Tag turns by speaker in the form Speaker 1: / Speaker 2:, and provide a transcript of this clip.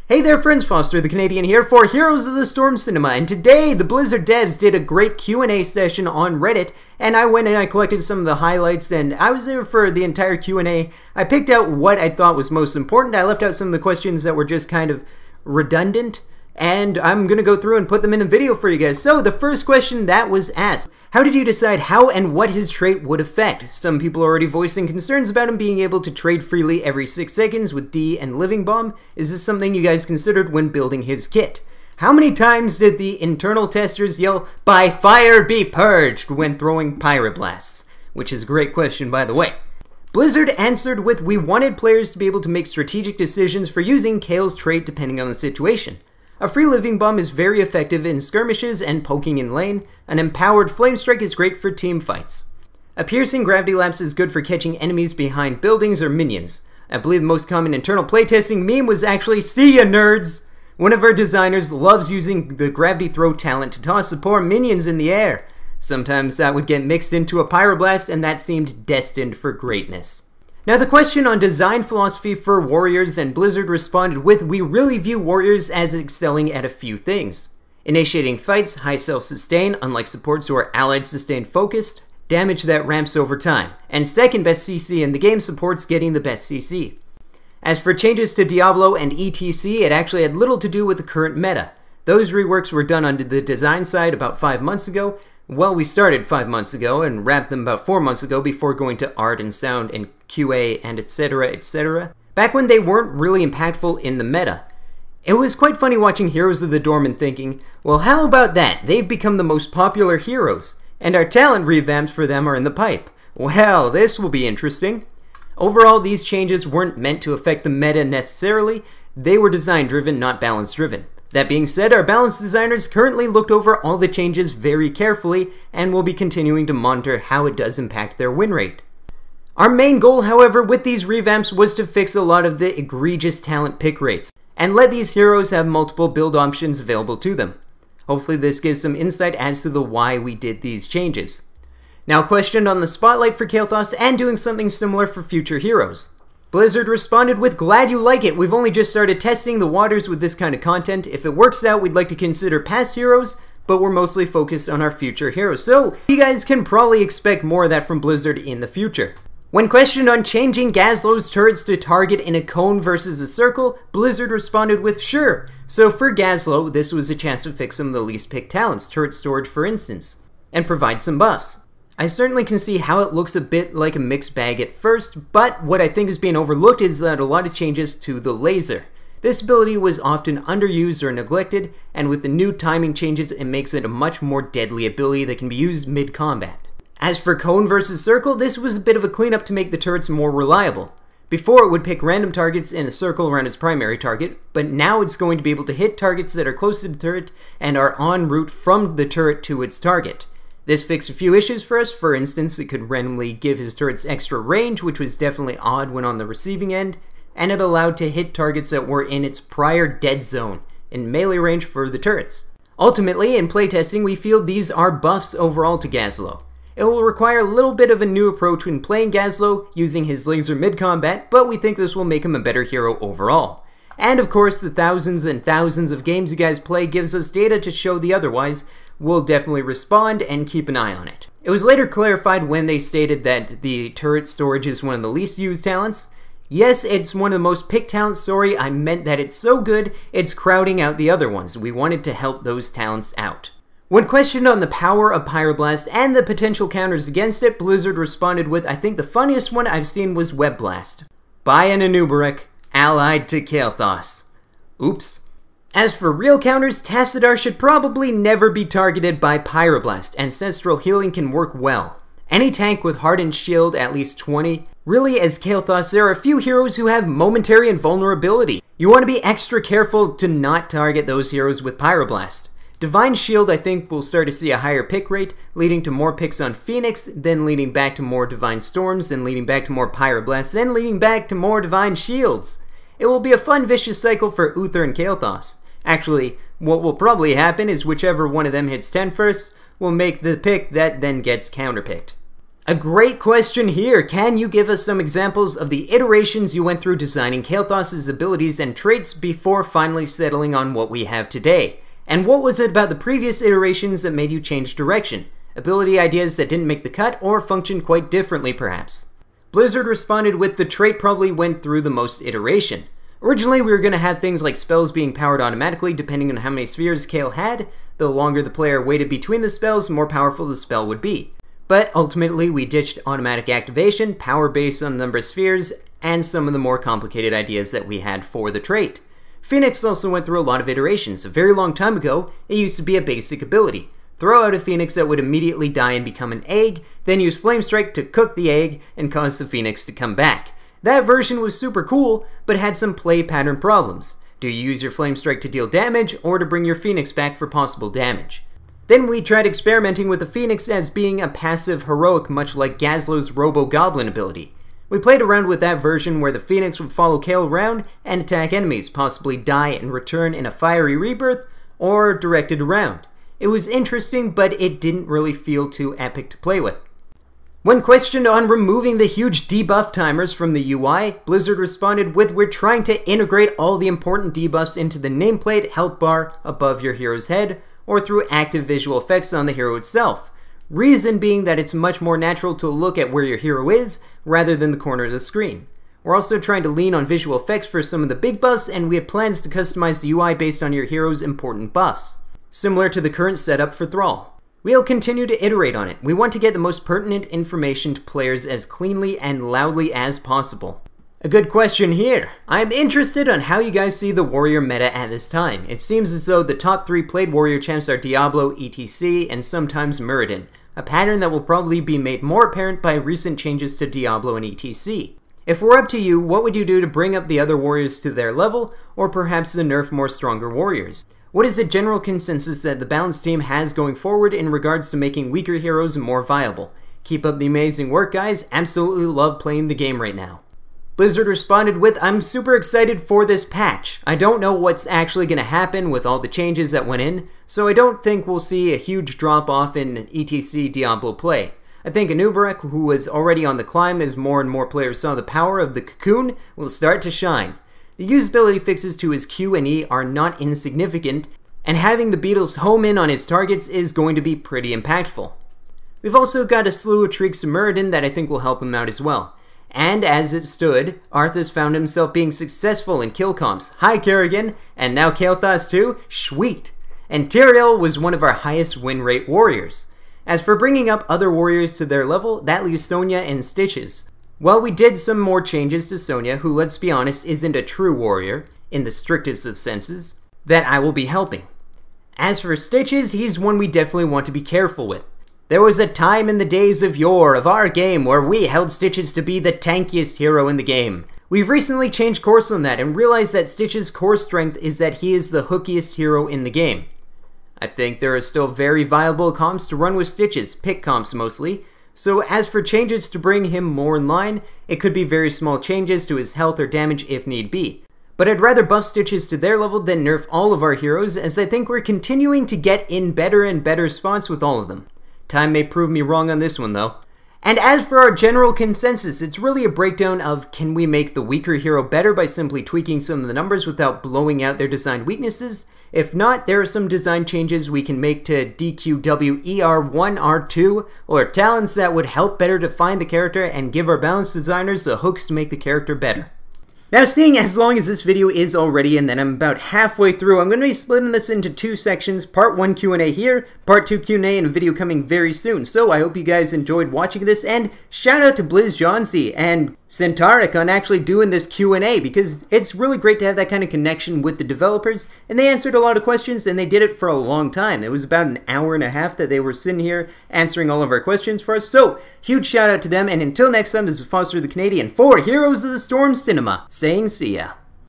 Speaker 1: Hey there friends, Foster the Canadian here for Heroes of the Storm Cinema, and today the Blizzard devs did a great Q&A session on Reddit, and I went and I collected some of the highlights, and I was there for the entire Q&A. I picked out what I thought was most important. I left out some of the questions that were just kind of redundant, and I'm going to go through and put them in a video for you guys. So the first question that was asked: how did you decide how and what his trait would affect? Some people are already voicing concerns about him being able to trade freely every 6 seconds with D and Living Bomb. Is this something you guys considered when building his kit? How many times did the internal testers yell, "By fire be purged," when throwing Pyroblasts? Which is a great question, by the way. Blizzard answered with, "We wanted players to be able to make strategic decisions for using Kael's trait depending on the situation. A free Living Bomb is very effective in skirmishes and poking in lane. An empowered Flame Strike is great for team fights. A piercing Gravity Lapse is good for catching enemies behind buildings or minions. I believe the most common internal playtesting meme was actually 'See ya, nerds!' One of our designers loves using the Gravity Throw talent to toss the poor minions in the air. Sometimes that would get mixed into a Pyroblast, and that seemed destined for greatness." Now the question on design philosophy for warriors, and Blizzard responded with, "We really view warriors as excelling at a few things. Initiating fights, high self-sustain, unlike supports who are allied sustain focused, damage that ramps over time, and second best CC in the game supports getting the best CC. As for changes to Diablo and ETC, it actually had little to do with the current meta. Those reworks were done on the design side about 5 months ago. Well, we started 5 months ago and wrapped them about 4 months ago before going to art and sound and QA and etc. Back when they weren't really impactful in the meta. It was quite funny watching Heroes of the Dorm and thinking, well, how about that? They've become the most popular heroes, and our talent revamps for them are in the pipe. Well, this will be interesting. Overall, these changes weren't meant to affect the meta necessarily. They were design driven, not balance driven. That being said, our balance designers currently looked over all the changes very carefully and will be continuing to monitor how it does impact their win rate. Our main goal, however, with these revamps was to fix a lot of the egregious talent pick rates and let these heroes have multiple build options available to them. Hopefully this gives some insight as to the why we did these changes. Now, questioned on the spotlight for Kael'thas and doing something similar for future heroes. Blizzard responded with, "Glad you like it. We've only just started testing the waters with this kind of content. If it works out, we'd like to consider past heroes, but we're mostly focused on our future heroes." So you guys can probably expect more of that from Blizzard in the future. When questioned on changing Gazlow's turrets to target in a cone versus a circle, Blizzard responded with, "Sure." So for Gazlow, this was a chance to fix some of the least picked talents, turret storage for instance, and provide some buffs. I certainly can see how it looks a bit like a mixed bag at first, but what I think is being overlooked is that a lot of changes to the laser. This ability was often underused or neglected, and with the new timing changes, it makes it a much more deadly ability that can be used mid-combat. As for cone versus circle, this was a bit of a cleanup to make the turrets more reliable. Before, it would pick random targets in a circle around its primary target, but now it's going to be able to hit targets that are close to the turret and are en route from the turret to its target. This fixed a few issues for us. For instance, it could randomly give his turrets extra range, which was definitely odd when on the receiving end, and it allowed to hit targets that were in its prior dead zone, in melee range for the turrets. Ultimately, in playtesting, we feel these are buffs overall to Gazlow. It will require a little bit of a new approach when playing Gazlow using his laser mid-combat, but we think this will make him a better hero overall. And of course, the thousands and thousands of games you guys play gives us data to show the otherwise. We'll definitely respond and keep an eye on it. It was later clarified when they stated that the turret storage is one of the least used talents. Yes, it's one of the most picked talents. Sorry, I meant that it's so good, it's crowding out the other ones. We wanted to help those talents out. When questioned on the power of Pyroblast and the potential counters against it, Blizzard responded with, I think the funniest one I've seen was Web Blast. By an Anubarak, allied to Kael'thas. Oops. As for real counters, Tassadar should probably never be targeted by Pyroblast. Ancestral Healing can work well. Any tank with Hardened Shield at least 20. Really, as Kael'thas, there are a few heroes who have momentary invulnerability. You want to be extra careful to not target those heroes with Pyroblast. Divine Shield, I think, will start to see a higher pick rate, leading to more picks on Phoenix, then leading back to more Divine Storms, then leading back to more Pyroblasts, then leading back to more Divine Shields. It will be a fun vicious cycle for Uther and Kael'thas. Actually, what will probably happen is whichever one of them hits 10 first will make the pick that then gets counterpicked. A great question here. Can you give us some examples of the iterations you went through designing Kael'thas' abilities and traits before finally settling on what we have today? And what was it about the previous iterations that made you change direction? Ability ideas that didn't make the cut or functioned quite differently perhaps? Blizzard responded with the trait probably went through the most iteration. Originally we were going to have things like spells being powered automatically depending on how many spheres Kael had. The longer the player waited between the spells, the more powerful the spell would be. But ultimately we ditched automatic activation, power based on the number of spheres, and some of the more complicated ideas that we had for the trait. Phoenix also went through a lot of iterations. A very long time ago, it used to be a basic ability. Throw out a phoenix that would immediately die and become an egg, then use Flame Strike to cook the egg and cause the phoenix to come back. That version was super cool, but had some play pattern problems. Do you use your Flame Strike to deal damage, or to bring your phoenix back for possible damage? Then we tried experimenting with the Phoenix as being a passive heroic much like Gazlo's Robo-Goblin ability. We played around with that version where the Phoenix would follow Kael around and attack enemies, possibly die and return in a fiery rebirth, or directed around. It was interesting, but it didn't really feel too epic to play with. When questioned on removing the huge debuff timers from the UI, Blizzard responded with, "We're trying to integrate all the important debuffs into the nameplate health bar above your hero's head, or through active visual effects on the hero itself. Reason being that it's much more natural to look at where your hero is, rather than the corner of the screen. We're also trying to lean on visual effects for some of the big buffs, and we have plans to customize the UI based on your hero's important buffs, similar to the current setup for Thrall. We'll continue to iterate on it. We want to get the most pertinent information to players as cleanly and loudly as possible." A good question here. I'm interested on how you guys see the warrior meta at this time. It seems as though the top 3 played warrior champs are Diablo, ETC, and sometimes Muradin, a pattern that will probably be made more apparent by recent changes to Diablo and ETC. If we're up to you, what would you do to bring up the other warriors to their level, or perhaps to nerf more stronger warriors? What is the general consensus that the Balance team has going forward in regards to making weaker heroes more viable? Keep up the amazing work, guys. Absolutely love playing the game right now. Blizzard responded with, "I'm super excited for this patch. I don't know what's actually going to happen with all the changes that went in, so I don't think we'll see a huge drop off in ETC Diablo play. I think Anubarak, who was already on the climb as more and more players saw the power of the cocoon, will start to shine. The usability fixes to his Q and E are not insignificant, and having the beetles home in on his targets is going to be pretty impactful. We've also got a slew of tricks to Muradin that I think will help him out as well. And as it stood, Arthas found himself being successful in kill comps. Hi Kerrigan, and now Kael'thas too? Sweet! And Tyrael was one of our highest win rate warriors. As for bringing up other warriors to their level, that leaves Sonya and Stitches. While we did some more changes to Sonya, who let's be honest isn't a true warrior, in the strictest of senses, that I will be helping. As for Stitches, he's one we definitely want to be careful with. There was a time in the days of yore of our game where we held Stitches to be the tankiest hero in the game. We've recently changed course on that and realized that Stitches' core strength is that he is the hookiest hero in the game. I think there are still very viable comps to run with Stitches, pick comps mostly, so as for changes to bring him more in line, it could be very small changes to his health or damage if need be. But I'd rather buff Stitches to their level than nerf all of our heroes, as I think we're continuing to get in better and better spots with all of them. Time may prove me wrong on this one though. And as for our general consensus, it's really a breakdown of can we make the weaker hero better by simply tweaking some of the numbers without blowing out their design weaknesses? If not, there are some design changes we can make to DQWER1, R2, or talents that would help better define the character and give our balance designers the hooks to make the character better. Now, seeing as long as this video is already and then I'm about halfway through, I'm going to be splitting this into 2 sections, part 1 Q&A here, part 2 Q&A, and a video coming very soon. So I hope you guys enjoyed watching this, and shout out to Blizz Johnsy and Centauric on actually doing this Q&A, because it's really great to have that kind of connection with the developers, and they answered a lot of questions, and they did it for a long time. It was about an hour and a half that they were sitting here answering all of our questions for us, so huge shout out to them, and until next time, this is Foster the Canadian for Heroes of the Storm Cinema, saying see ya.